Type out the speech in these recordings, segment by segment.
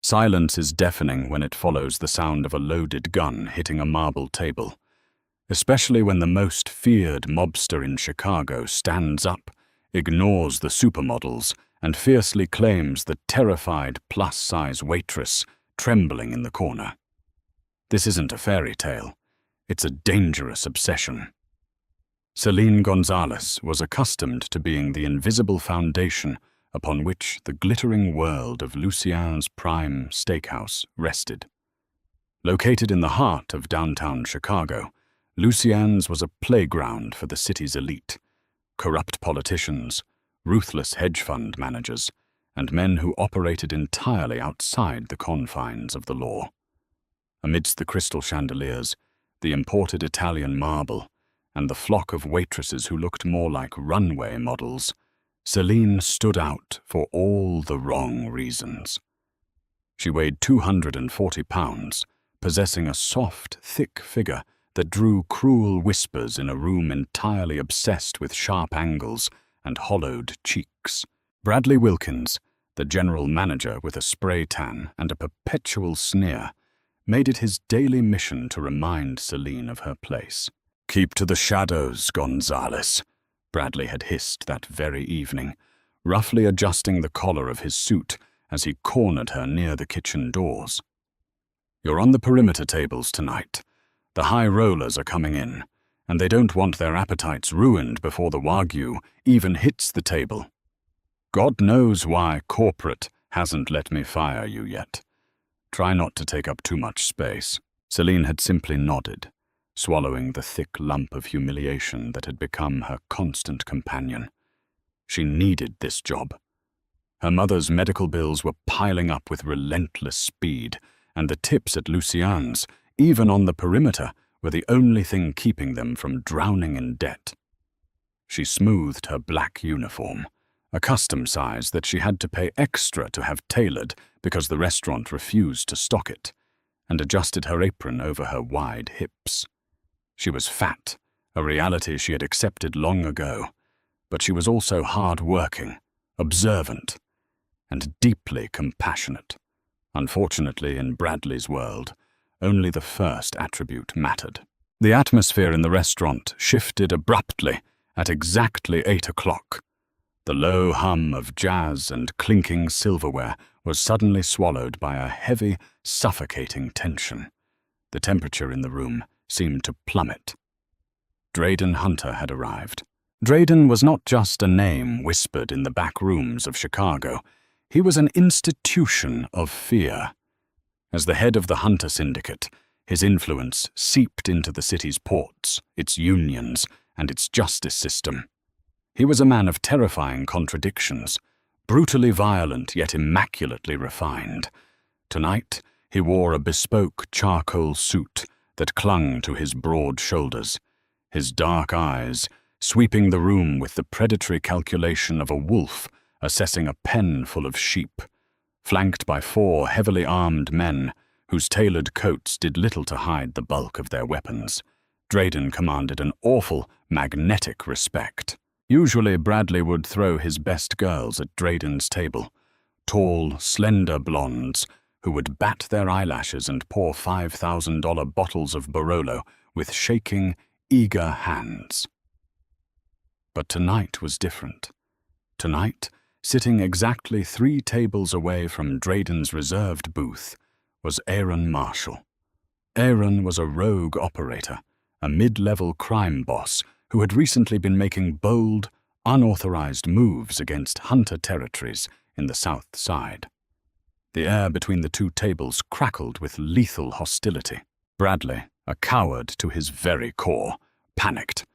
Silence is deafening when it follows the sound of a loaded gun hitting a marble table, especially when the most feared mobster in Chicago stands up, ignores the supermodels, and fiercely claims the terrified plus-size waitress trembling in the corner. This isn't a fairy tale. It's a dangerous obsession. Celine Gonzalez was accustomed to being the invisible foundation upon which the glittering world of Lucien's Prime Steakhouse rested. Located in the heart of downtown Chicago, Lucien's was a playground for the city's elite, corrupt politicians, ruthless hedge fund managers, and men who operated entirely outside the confines of the law. Amidst the crystal chandeliers, the imported Italian marble, and the flock of waitresses who looked more like runway models, Celine stood out for all the wrong reasons. She weighed 240 pounds, possessing a soft, thick figure that drew cruel whispers in a room entirely obsessed with sharp angles and hollowed cheeks. Bradley Wilkins, the general manager with a spray tan and a perpetual sneer, made it his daily mission to remind Celine of her place. "Keep to the shadows, Gonzalez," Bradley had hissed that very evening, roughly adjusting the collar of his suit as he cornered her near the kitchen doors. "You're on the perimeter tables tonight. The high rollers are coming in, and they don't want their appetites ruined before the Wagyu even hits the table. God knows why corporate hasn't let me fire you yet. Try not to take up too much space." Celine had simply nodded, swallowing the thick lump of humiliation that had become her constant companion. She needed this job. Her mother's medical bills were piling up with relentless speed, and the tips at Lucien's, even on the perimeter, were the only thing keeping them from drowning in debt. She smoothed her black uniform, a custom size that she had to pay extra to have tailored because the restaurant refused to stock it, and adjusted her apron over her wide hips. She was fat, a reality she had accepted long ago, but she was also hard-working, observant, and deeply compassionate. Unfortunately, in Bradley's world, only the first attribute mattered. The atmosphere in the restaurant shifted abruptly at exactly 8 o'clock. The low hum of jazz and clinking silverware was suddenly swallowed by a heavy, suffocating tension. The temperature in the room seemed to plummet. Drayden Hunter had arrived. Drayden was not just a name whispered in the back rooms of Chicago. He was an institution of fear. As the head of the Hunter Syndicate, his influence seeped into the city's ports, its unions, and its justice system. He was a man of terrifying contradictions, brutally violent yet immaculately refined. Tonight, he wore a bespoke charcoal suit that clung to his broad shoulders, his dark eyes sweeping the room with the predatory calculation of a wolf assessing a pen full of sheep, flanked by 4 heavily armed men whose tailored coats did little to hide the bulk of their weapons. Drayden commanded an awful, magnetic respect. Usually Bradley would throw his best girls at Drayden's table, tall, slender blondes who would bat their eyelashes and pour $5,000 bottles of Barolo with shaking, eager hands. But tonight was different. Tonight, sitting exactly 3 tables away from Drayden's reserved booth, was Aaron Marshall. Aaron was a rogue operator, a mid-level crime boss who had recently been making bold, unauthorized moves against Hunter territories in the South Side. The air between the 2 tables crackled with lethal hostility. Bradley, a coward to his very core, panicked.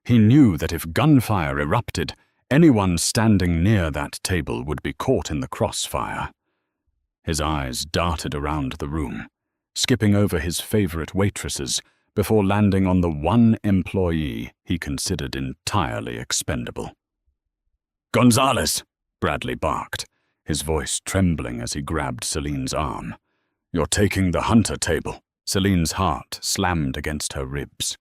He knew that if gunfire erupted, anyone standing near that table would be caught in the crossfire. His eyes darted around the room, skipping over his favorite waitresses before landing on the one employee he considered entirely expendable. "Gonzalez!" Bradley barked, his voice trembling as he grabbed Celine's arm. "You're taking the Hunter table." Celine's heart slammed against her ribs.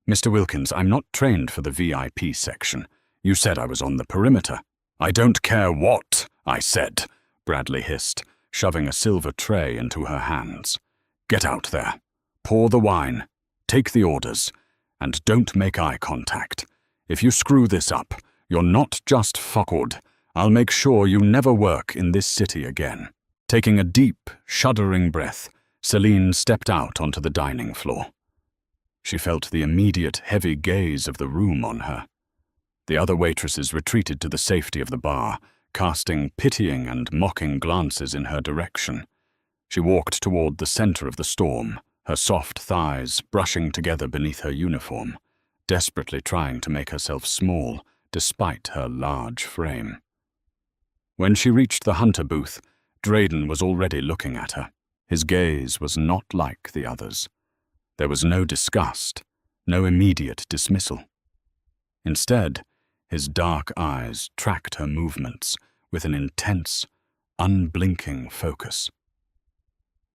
"Mr. Wilkins, I'm not trained for the VIP section. You said I was on the perimeter." "I don't care what I said," Bradley hissed, shoving a silver tray into her hands. "Get out there. Pour the wine. Take the orders. And don't make eye contact. If you screw this up, you're not just fuckward. I'll make sure you never work in this city again." Taking a deep, shuddering breath, Celine stepped out onto the dining floor. She felt the immediate, heavy gaze of the room on her. The other waitresses retreated to the safety of the bar, casting pitying and mocking glances in her direction. She walked toward the center of the storm, her soft thighs brushing together beneath her uniform, desperately trying to make herself small despite her large frame. When she reached the hunter booth, Drayden was already looking at her. His gaze was not like the others. There was no disgust, no immediate dismissal. Instead, his dark eyes tracked her movements with an intense, unblinking focus.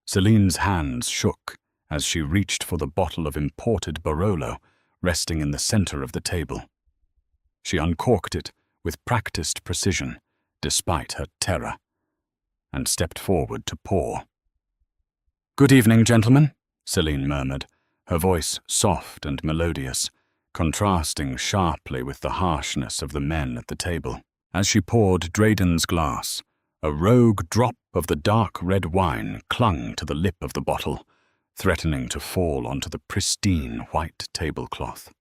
Celine's hands shook as she reached for the bottle of imported Barolo resting in the center of the table. She uncorked it with practiced precision, despite her terror, and stepped forward to pour. "Good evening, gentlemen," Celine murmured, her voice soft and melodious, contrasting sharply with the harshness of the men at the table. As she poured Drayden's glass, a rogue drop of the dark red wine clung to the lip of the bottle, threatening to fall onto the pristine white tablecloth.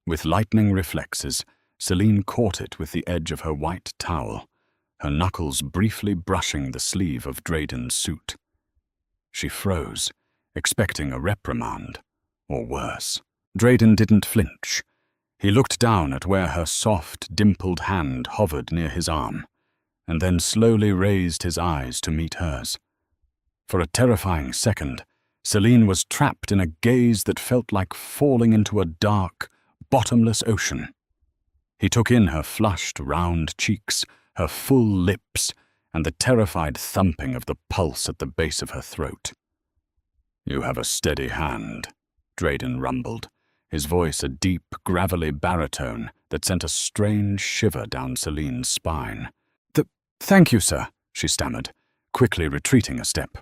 With lightning reflexes, Celine caught it with the edge of her white towel, her knuckles briefly brushing the sleeve of Drayden's suit. She froze, expecting a reprimand, or worse. Drayden didn't flinch. He looked down at where her soft, dimpled hand hovered near his arm, and then slowly raised his eyes to meet hers. For a terrifying second, Celine was trapped in a gaze that felt like falling into a dark, bottomless ocean. He took in her flushed, round cheeks, her full lips, and the terrified thumping of the pulse at the base of her throat. "You have a steady hand," Drayden rumbled, his voice a deep, gravelly baritone that sent a strange shiver down Celine's spine. Thank you, sir," she stammered, quickly retreating a step.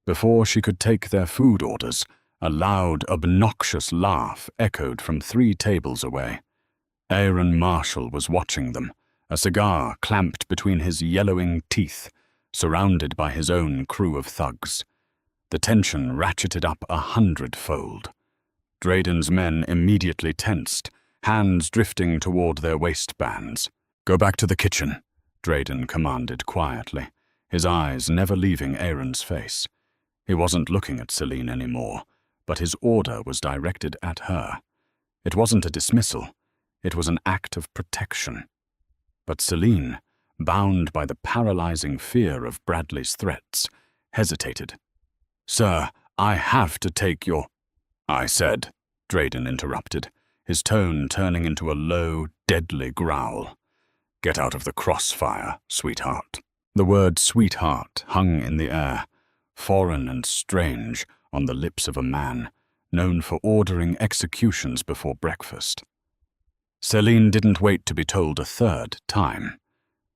Before she could take their food orders, a loud, obnoxious laugh echoed from 3 tables away. Aaron Marshall was watching them, a cigar clamped between his yellowing teeth, surrounded by his own crew of thugs. The tension ratcheted up 100-fold. Drayden's men immediately tensed, hands drifting toward their waistbands. "Go back to the kitchen," Drayden commanded quietly, his eyes never leaving Aaron's face. He wasn't looking at Celine anymore, but his order was directed at her. It wasn't a dismissal, it was an act of protection. But Celine, bound by the paralyzing fear of Bradley's threats, hesitated. "Sir, I have to take your—" "I said," Drayden interrupted, his tone turning into a low, deadly growl. "Get out of the crossfire, sweetheart." The word sweetheart hung in the air, foreign and strange on the lips of a man known for ordering executions before breakfast. Celine didn't wait to be told a 3rd time.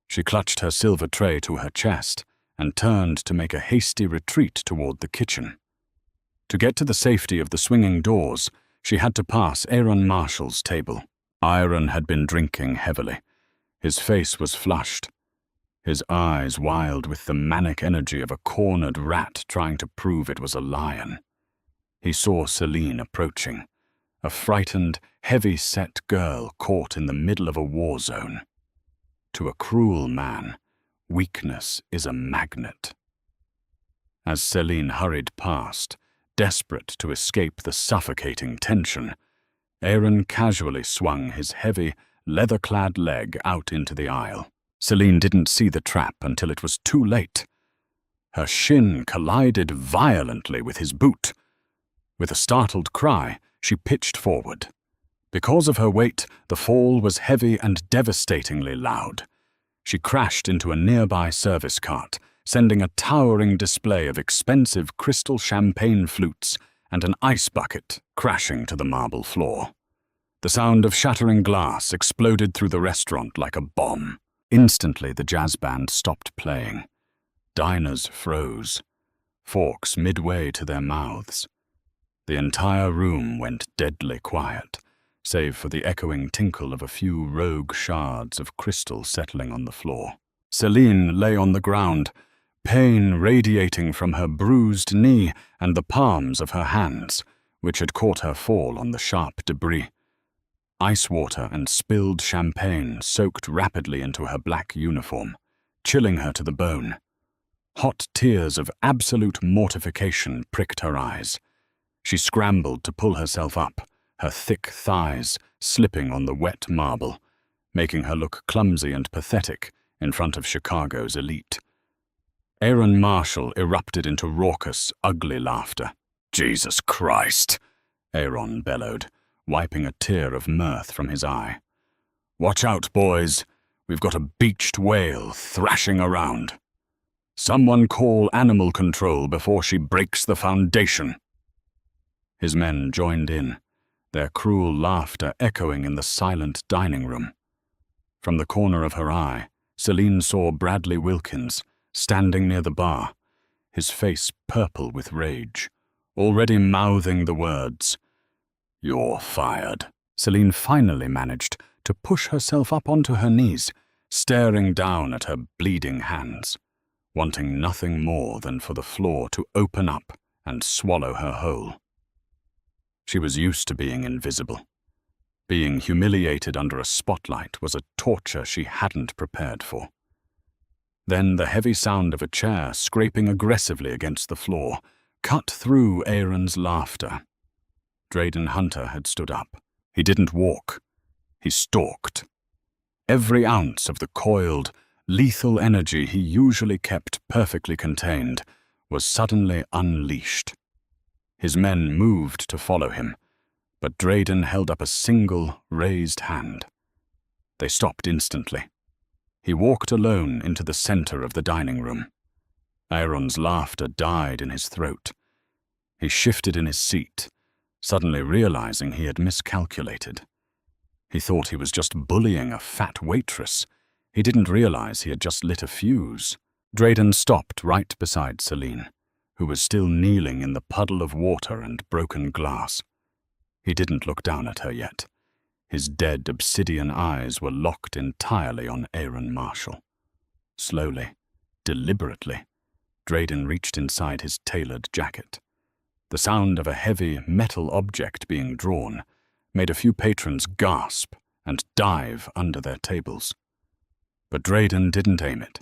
She clutched her silver tray to her chest and turned to make a hasty retreat toward the kitchen. To get to the safety of the swinging doors, she had to pass Aaron Marshall's table. Aaron had been drinking heavily. His face was flushed, his eyes wild with the manic energy of a cornered rat trying to prove it was a lion. He saw Celine approaching, a frightened, heavy-set girl caught in the middle of a war zone. To a cruel man, weakness is a magnet. As Celine hurried past, desperate to escape the suffocating tension, Aaron casually swung his heavy, leather-clad leg out into the aisle. Celine didn't see the trap until it was too late. Her shin collided violently with his boot. With a startled cry, she pitched forward. Because of her weight, the fall was heavy and devastatingly loud. She crashed into a nearby service cart, sending a towering display of expensive crystal champagne flutes and an ice bucket crashing to the marble floor. The sound of shattering glass exploded through the restaurant like a bomb. Instantly, the jazz band stopped playing. diners froze, forks midway to their mouths. The entire room went deadly quiet, save for the echoing tinkle of a few rogue shards of crystal settling on the floor. Celine lay on the ground, pain radiating from her bruised knee and the palms of her hands, which had caught her fall on the sharp debris. Ice water and spilled champagne soaked rapidly into her black uniform, chilling her to the bone. Hot tears of absolute mortification pricked her eyes. She scrambled to pull herself up, her thick thighs slipping on the wet marble, making her look clumsy and pathetic in front of Chicago's elite. Aaron Marshall erupted into raucous, ugly laughter. "Jesus Christ!" Aaron bellowed, wiping a tear of mirth from his eye. "Watch out, boys. We've got a beached whale thrashing around. Someone call animal control before she breaks the foundation." His men joined in, their cruel laughter echoing in the silent dining room. From the corner of her eye, Celine saw Bradley Wilkins standing near the bar, his face purple with rage, already mouthing the words, "You're fired." Celine finally managed to push herself up onto her knees, staring down at her bleeding hands, wanting nothing more than for the floor to open up and swallow her whole. She was used to being invisible. Being humiliated under a spotlight was a torture she hadn't prepared for. Then the heavy sound of a chair scraping aggressively against the floor cut through Aaron's laughter. Drayden Hunter had stood up. He didn't walk. He stalked. Every ounce of the coiled, lethal energy he usually kept perfectly contained was suddenly unleashed. His men moved to follow him, but Drayden held up a single, raised hand. They stopped instantly. He walked alone into the center of the dining room. Aaron's laughter died in his throat. He shifted in his seat, suddenly realizing he had miscalculated. He thought he was just bullying a fat waitress. He didn't realize he had just lit a fuse. Drayden stopped right beside Celine, who was still kneeling in the puddle of water and broken glass. He didn't look down at her yet. His dead obsidian eyes were locked entirely on Aaron Marshall. Slowly, deliberately, Drayden reached inside his tailored jacket. The sound of a heavy metal object being drawn made a few patrons gasp and dive under their tables. But Drayden didn't aim it.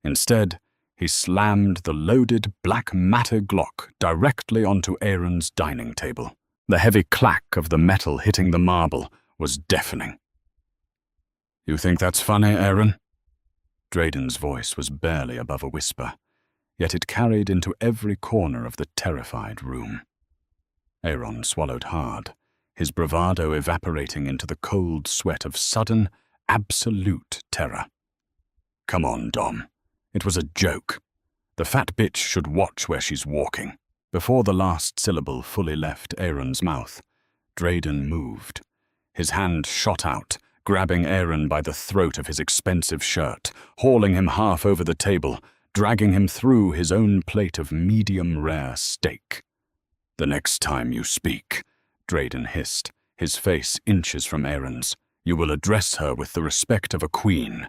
Instead, he slammed the loaded black matte Glock directly onto Aaron's dining table. The heavy clack of the metal hitting the marble was deafening. "You think that's funny, Aaron?" Drayden's voice was barely above a whisper, yet it carried into every corner of the terrified room. Aaron swallowed hard, his bravado evaporating into the cold sweat of sudden, absolute terror. "Come on, Dom. It was a joke. The fat bitch should watch where she's walking." Before the last syllable fully left Aaron's mouth, Drayden moved. His hand shot out, grabbing Aaron by the throat of his expensive shirt, hauling him half over the table, dragging him through his own plate of medium-rare steak. "The next time you speak," Drayden hissed, his face inches from Aaron's, "you will address her with the respect of a queen.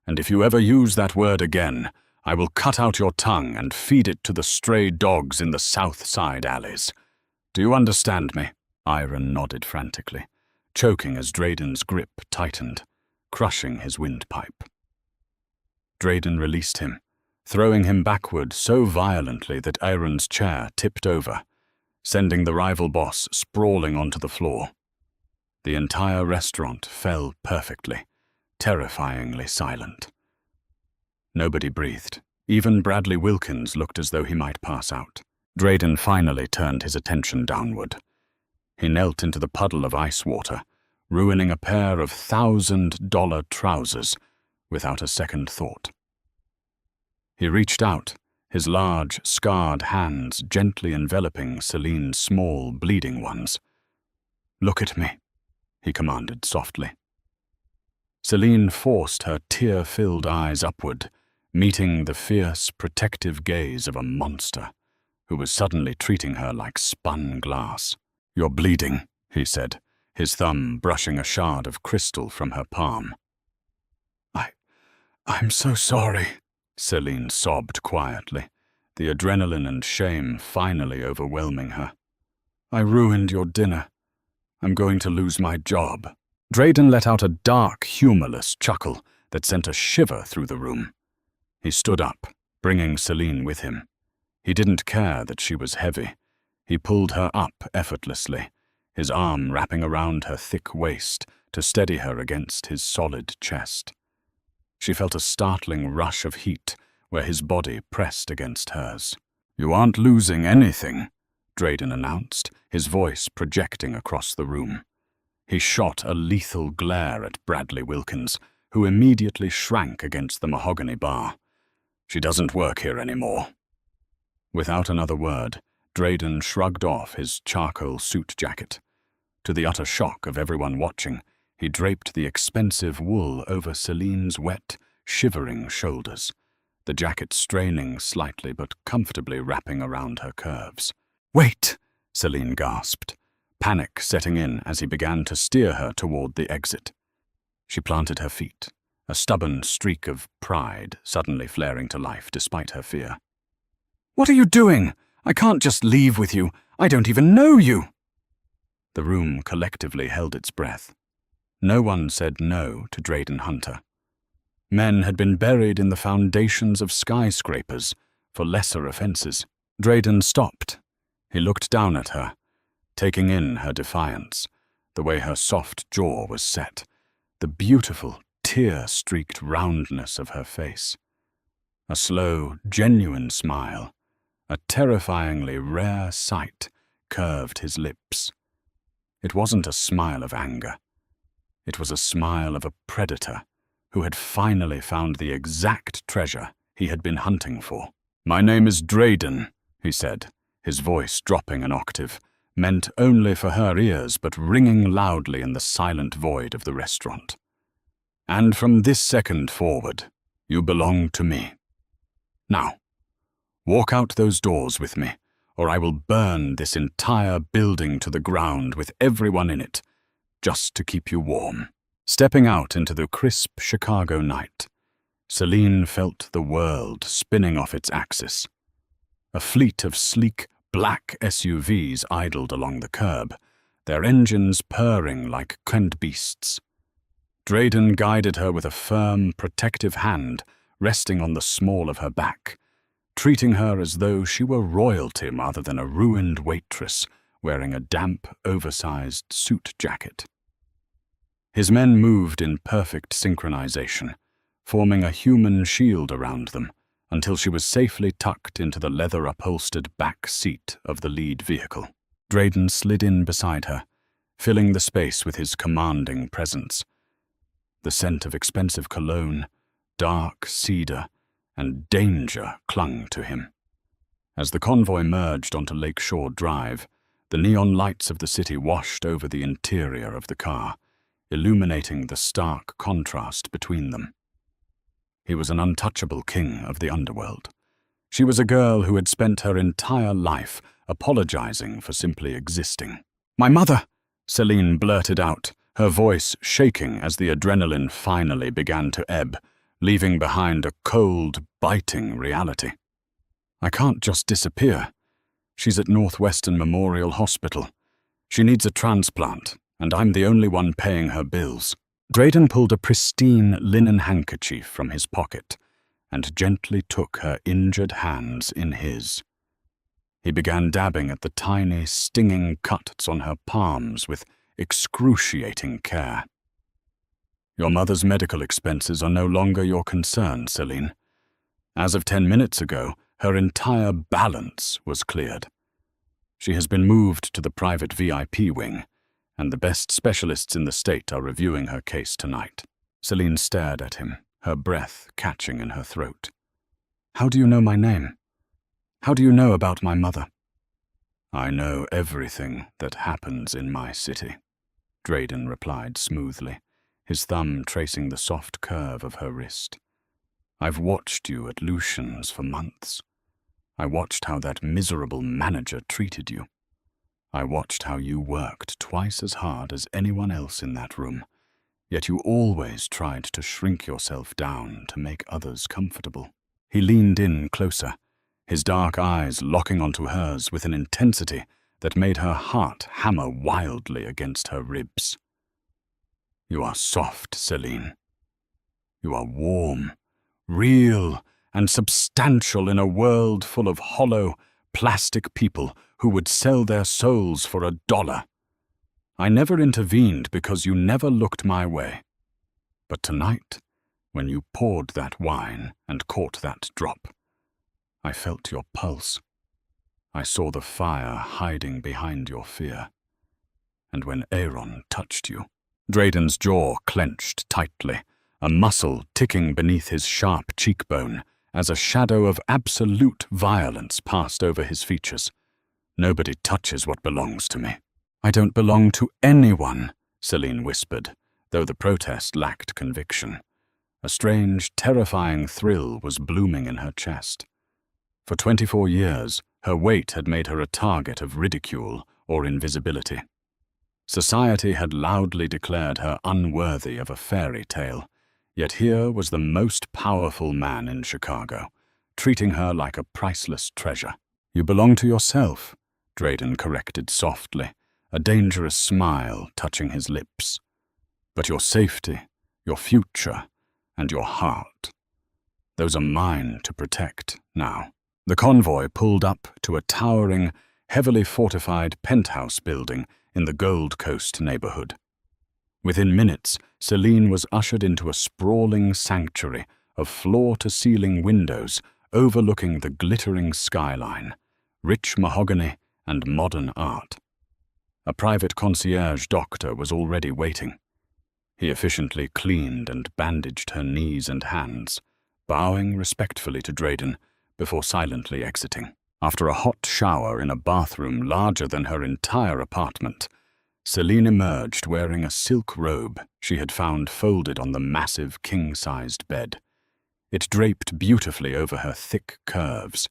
And if you ever use that word again, I will cut out your tongue and feed it to the stray dogs in the South Side alleys. Do you understand me?" Aaron nodded frantically, choking as Drayden's grip tightened, crushing his windpipe. Drayden released him, throwing him backward so violently that Aaron's chair tipped over, sending the rival boss sprawling onto the floor. The entire restaurant fell perfectly, terrifyingly silent. Nobody breathed. Even Bradley Wilkins looked as though he might pass out. Drayden finally turned his attention downward. He knelt into the puddle of ice water, ruining a pair of $1,000 trousers without a second thought. He reached out, his large, scarred hands gently enveloping Celine's small, bleeding ones. "Look at me," he commanded softly. Celine forced her tear-filled eyes upward, meeting the fierce, protective gaze of a monster who was suddenly treating her like spun glass. "You're bleeding," he said, his thumb brushing a shard of crystal from her palm. I'm so sorry," Celine sobbed quietly, the adrenaline and shame finally overwhelming her. "I ruined your dinner. I'm going to lose my job." Drayden let out a dark, humorless chuckle that sent a shiver through the room. He stood up, bringing Celine with him. He didn't care that she was heavy. He pulled her up effortlessly, his arm wrapping around her thick waist to steady her against his solid chest. She felt a startling rush of heat where his body pressed against hers. "You aren't losing anything," Drayden announced, his voice projecting across the room. He shot a lethal glare at Bradley Wilkins, who immediately shrank against the mahogany bar. "She doesn't work here anymore." Without another word, Drayden shrugged off his charcoal suit jacket. To the utter shock of everyone watching, he draped the expensive wool over Celine's wet, shivering shoulders, the jacket straining slightly but comfortably wrapping around her curves. "Wait!" Celine gasped, panic setting in as he began to steer her toward the exit. She planted her feet, a stubborn streak of pride suddenly flaring to life despite her fear. "What are you doing? I can't just leave with you. I don't even know you." The room collectively held its breath. No one said no to Drayden Hunter. Men had been buried in the foundations of skyscrapers for lesser offenses. Drayden stopped. He looked down at her, taking in her defiance, the way her soft jaw was set, the beautiful, tear-streaked roundness of her face. A slow, genuine smile, a terrifyingly rare sight, curved his lips. It wasn't a smile of anger. It was a smile of a predator who had finally found the exact treasure he had been hunting for. "My name is Drayden," he said, his voice dropping an octave, meant only for her ears but ringing loudly in the silent void of the restaurant. "And from this second forward, you belong to me. Now, walk out those doors with me, or I will burn this entire building to the ground with everyone in it, just to keep you warm." Stepping out into the crisp Chicago night, Celine felt the world spinning off its axis. A fleet of sleek, black SUVs idled along the curb, their engines purring like canned beasts. Drayden guided her with a firm, protective hand resting on the small of her back, treating her as though she were royalty rather than a ruined waitress wearing a damp, oversized suit jacket. His men moved in perfect synchronization, forming a human shield around them until she was safely tucked into the leather-upholstered back seat of the lead vehicle. Drayden slid in beside her, filling the space with his commanding presence. The scent of expensive cologne, dark cedar, and danger clung to him. As the convoy merged onto Lakeshore Drive, the neon lights of the city washed over the interior of the car, illuminating the stark contrast between them. He was an untouchable king of the underworld. She was a girl who had spent her entire life apologizing for simply existing. "My mother!" Celine blurted out, her voice shaking as the adrenaline finally began to ebb, leaving behind a cold, biting reality. "I can't just disappear. She's at Northwestern Memorial Hospital. She needs a transplant, and I'm the only one paying her bills." Drayden pulled a pristine linen handkerchief from his pocket and gently took her injured hands in his. He began dabbing at the tiny, stinging cuts on her palms with excruciating care. "Your mother's medical expenses are no longer your concern, Celine. As of 10 minutes ago, her entire balance was cleared. She has been moved to the private VIP wing, and the best specialists in the state are reviewing her case tonight." Celine stared at him, her breath catching in her throat. "How do you know my name? How do you know about my mother?" "I know everything that happens in my city," Drayden replied smoothly, his thumb tracing the soft curve of her wrist. I've watched you at Lucian's for months. I watched how that miserable manager treated you. I watched how you worked twice as hard as anyone else in that room, yet you always tried to shrink yourself down to make others comfortable. He leaned in closer, his dark eyes locking onto hers with an intensity that made her heart hammer wildly against her ribs. You are soft, Celine. You are warm, real, and substantial in a world full of hollow, plastic people who would sell their souls for $1. I never intervened because you never looked my way. But tonight, when you poured that wine and caught that drop, I felt your pulse. I saw the fire hiding behind your fear. And when Aaron touched you, Drayden's jaw clenched tightly, a muscle ticking beneath his sharp cheekbone as a shadow of absolute violence passed over his features. Nobody touches what belongs to me. I don't belong to anyone, Celine whispered, though the protest lacked conviction. A strange, terrifying thrill was blooming in her chest. For 24 years, her weight had made her a target of ridicule or invisibility. Society had loudly declared her unworthy of a fairy tale, yet here was the most powerful man in Chicago, treating her like a priceless treasure. You belong to yourself, Drayden corrected softly, a dangerous smile touching his lips. But your safety, your future, and your heart, those are mine to protect now. The convoy pulled up to a towering, heavily fortified penthouse building in the Gold Coast neighborhood. Within minutes, Celine was ushered into a sprawling sanctuary of floor-to-ceiling windows overlooking the glittering skyline, rich mahogany and modern art. A private concierge doctor was already waiting. He efficiently cleaned and bandaged her knees and hands, bowing respectfully to Drayden before silently exiting. After a hot shower in a bathroom larger than her entire apartment, Celine emerged wearing a silk robe she had found folded on the massive king-sized bed. It draped beautifully over her thick curves,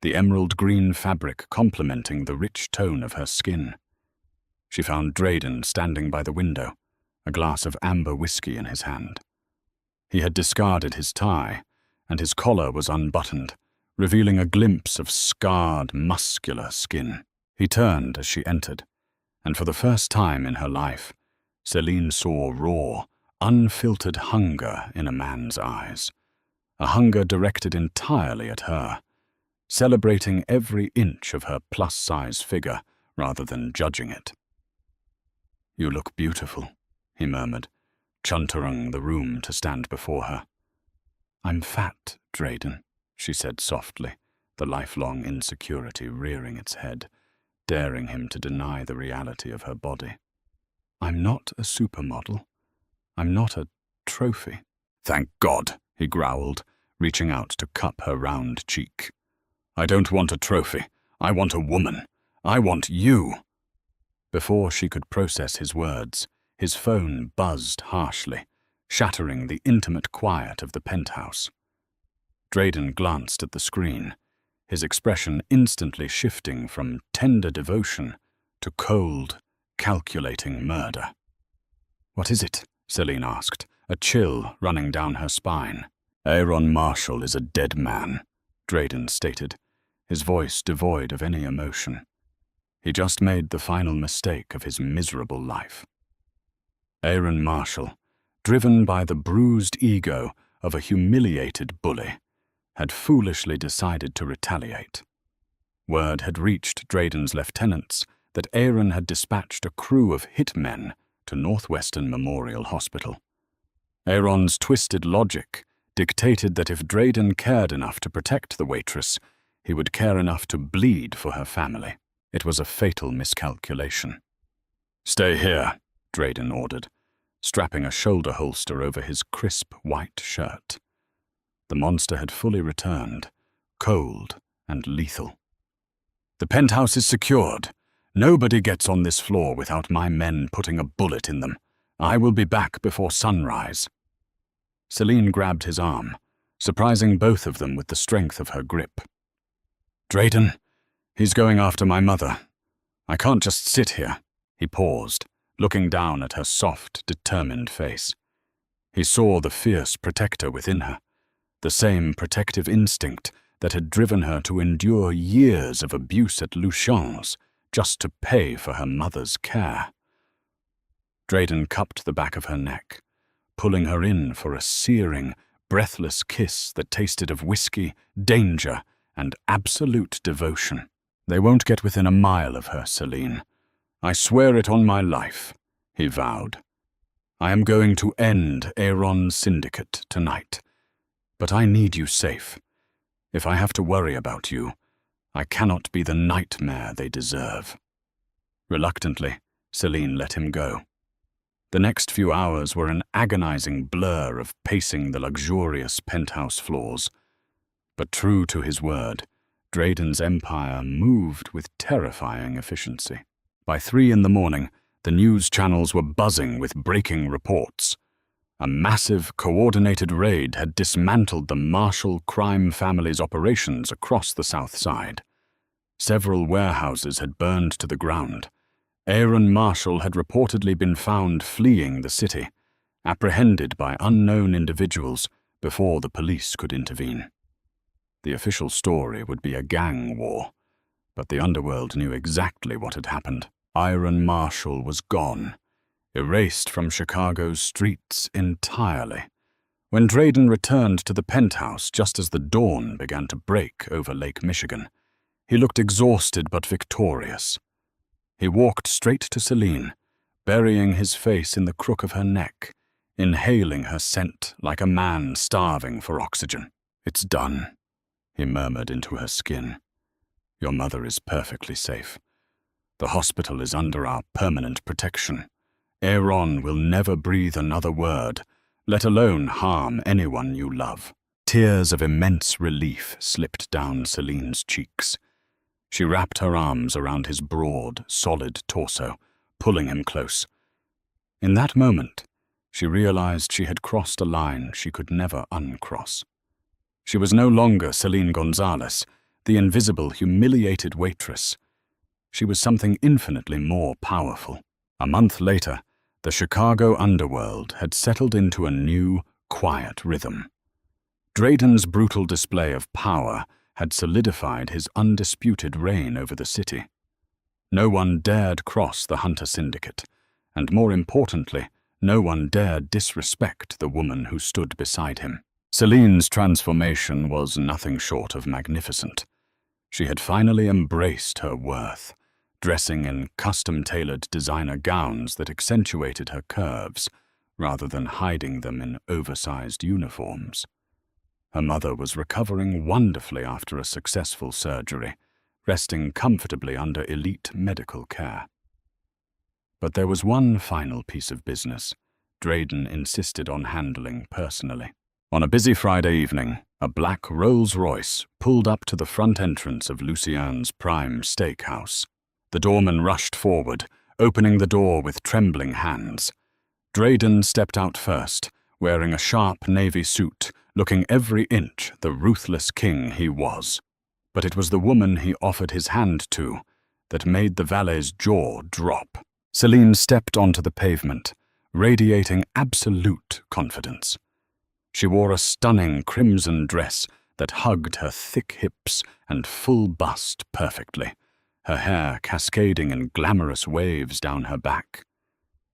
the emerald green fabric complementing the rich tone of her skin. She found Drayden standing by the window, a glass of amber whiskey in his hand. He had discarded his tie, and his collar was unbuttoned, revealing a glimpse of scarred, muscular skin. He turned as she entered, and for the first time in her life, Celine saw raw, unfiltered hunger in a man's eyes, a hunger directed entirely at her, celebrating every inch of her plus-size figure rather than judging it. You look beautiful, he murmured, chuntering the room to stand before her. I'm fat, Drayden, she said softly, the lifelong insecurity rearing its head, daring him to deny the reality of her body. I'm not a supermodel. I'm not a trophy. Thank God, he growled, reaching out to cup her round cheek. I don't want a trophy. I want a woman. I want you. Before she could process his words, his phone buzzed harshly, shattering the intimate quiet of the penthouse. Drayden glanced at the screen, his expression instantly shifting from tender devotion to cold, calculating murder. What is it? Celine asked, a chill running down her spine. Aaron Marshall is a dead man, Drayden stated, his voice devoid of any emotion. He just made the final mistake of his miserable life. Aaron Marshall, driven by the bruised ego of a humiliated bully, had foolishly decided to retaliate. Word had reached Drayden's lieutenants that Aaron had dispatched a crew of hitmen to Northwestern Memorial Hospital. Aaron's twisted logic dictated that if Drayden cared enough to protect the waitress, he would care enough to bleed for her family. It was a fatal miscalculation. Stay here, Drayden ordered, strapping a shoulder holster over his crisp white shirt. The monster had fully returned, cold and lethal. The penthouse is secured. Nobody gets on this floor without my men putting a bullet in them. I will be back before sunrise. Celine grabbed his arm, surprising both of them with the strength of her grip. "Drayden, he's going after my mother. I can't just sit here." He paused, looking down at her soft, determined face. He saw the fierce protector within her, the same protective instinct that had driven her to endure years of abuse at Lucian's just to pay for her mother's care. Drayden cupped the back of her neck, pulling her in for a searing, breathless kiss that tasted of whiskey, danger, and absolute devotion. "They won't get within a mile of her, Celine. I swear it on my life," he vowed. "I am going to end Aaron's syndicate tonight. But I need you safe. If I have to worry about you, I cannot be the nightmare they deserve." Reluctantly, Celine let him go. The next few hours were an agonizing blur of pacing the luxurious penthouse floors. But true to his word, Drayden's empire moved with terrifying efficiency. By 3 in the morning, the news channels were buzzing with breaking reports. A massive, coordinated raid had dismantled the Marshall crime family's operations across the South Side. Several warehouses had burned to the ground. Aaron Marshall had reportedly been found fleeing the city, apprehended by unknown individuals before the police could intervene. The official story would be a gang war, but the underworld knew exactly what had happened. Aaron Marshall was gone, erased from Chicago's streets entirely. When Drayden returned to the penthouse just as the dawn began to break over Lake Michigan, he looked exhausted but victorious. He walked straight to Celine, burying his face in the crook of her neck, inhaling her scent like a man starving for oxygen. "It's done," he murmured into her skin. "Your mother is perfectly safe. The hospital is under our permanent protection. Aaron will never breathe another word, let alone harm anyone you love." Tears of immense relief slipped down Celine's cheeks. She wrapped her arms around his broad, solid torso, pulling him close. In that moment, she realized she had crossed a line she could never uncross. She was no longer Celine Gonzalez, the invisible, humiliated waitress. She was something infinitely more powerful. A month later, the Chicago underworld had settled into a new, quiet rhythm. Drayden's brutal display of power had solidified his undisputed reign over the city. No one dared cross the Hunter Syndicate, and more importantly, no one dared disrespect the woman who stood beside him. Celine's transformation was nothing short of magnificent. She had finally embraced her worth, dressing in custom-tailored designer gowns that accentuated her curves, rather than hiding them in oversized uniforms. Her mother was recovering wonderfully after a successful surgery, resting comfortably under elite medical care. But there was one final piece of business Drayden insisted on handling personally. On a busy Friday evening, a black Rolls-Royce pulled up to the front entrance of Lucian's prime steakhouse. The doorman rushed forward, opening the door with trembling hands. Drayden stepped out first, wearing a sharp navy suit, looking every inch the ruthless king he was. But it was the woman he offered his hand to that made the valet's jaw drop. Celine stepped onto the pavement, radiating absolute confidence. She wore a stunning crimson dress that hugged her thick hips and full bust perfectly, her hair cascading in glamorous waves down her back.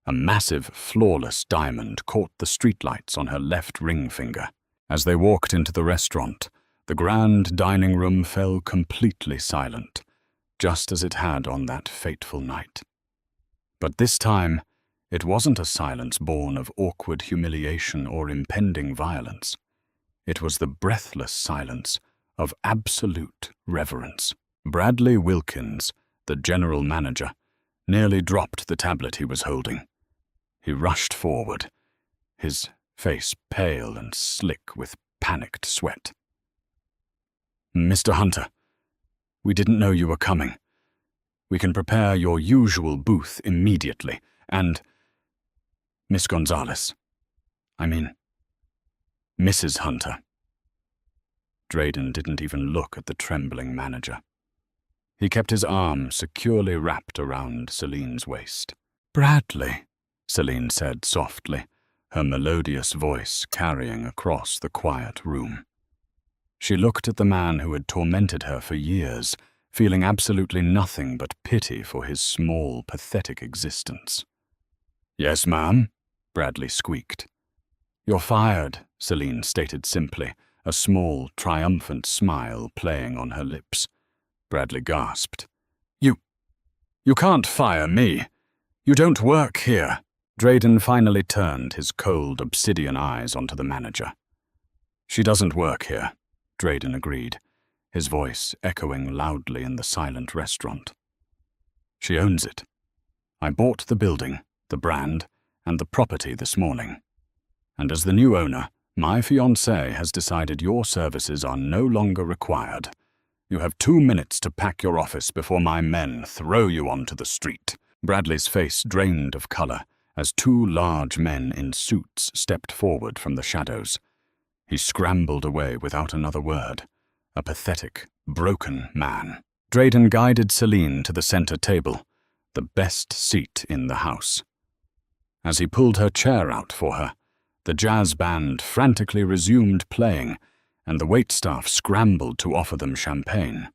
A massive, flawless diamond caught the streetlights on her left ring finger. As they walked into the restaurant, the grand dining room fell completely silent, just as it had on that fateful night. But this time, it wasn't a silence born of awkward humiliation or impending violence. It was the breathless silence of absolute reverence. Bradley Wilkins, the general manager, nearly dropped the tablet he was holding. He rushed forward, his face pale and slick with panicked sweat. "Mr. Hunter, we didn't know you were coming. We can prepare your usual booth immediately, and Miss Gonzalez. I mean, Mrs. Hunter," Drayden didn't even look at the trembling manager. He kept his arm securely wrapped around Celine's waist. "Bradley," Celine said softly, her melodious voice carrying across the quiet room. She looked at the man who had tormented her for years, feeling absolutely nothing but pity for his small, pathetic existence. "Yes, ma'am," Bradley squeaked. "You're fired," Celine stated simply, a small, triumphant smile playing on her lips. Bradley gasped. You can't fire me. You don't work here." Drayden finally turned his cold obsidian eyes onto the manager. "She doesn't work here," Drayden agreed, his voice echoing loudly in the silent restaurant. "She owns it. I bought the building, the brand, and the property this morning. And as the new owner, my fiancée has decided your services are no longer required. You have 2 minutes to pack your office before my men throw you onto the street." Bradley's face drained of color as 2 large men in suits stepped forward from the shadows. He scrambled away without another word, a pathetic, broken man. Drayden guided Celine to the center table, the best seat in the house. As he pulled her chair out for her, the jazz band frantically resumed playing, and the waitstaff scrambled to offer them champagne.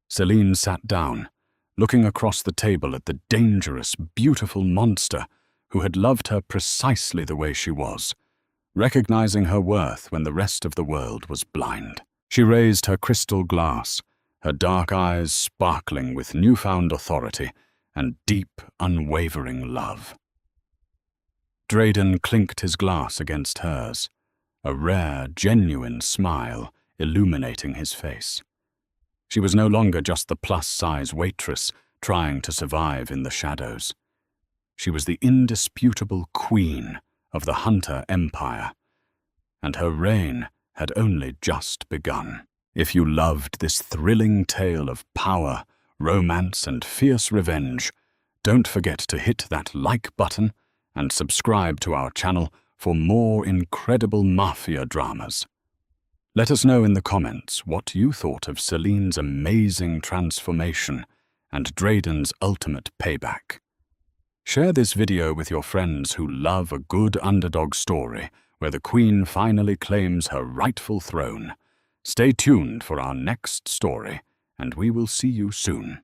Celine sat down, looking across the table at the dangerous, beautiful monster who had loved her precisely the way she was, recognizing her worth when the rest of the world was blind. She raised her crystal glass, her dark eyes sparkling with newfound authority and deep, unwavering love. Drayden clinked his glass against hers, a rare, genuine smile illuminating his face. She was no longer just the plus-size waitress trying to survive in the shadows. She was the indisputable queen of the Hunter Empire, and her reign had only just begun. If you loved this thrilling tale of power, romance, and fierce revenge, don't forget to hit that like button and subscribe to our channel for more incredible Mafia dramas. Let us know in the comments what you thought of Celine's amazing transformation and Drayden's ultimate payback. Share this video with your friends who love a good underdog story where the queen finally claims her rightful throne. Stay tuned for our next story, and we will see you soon.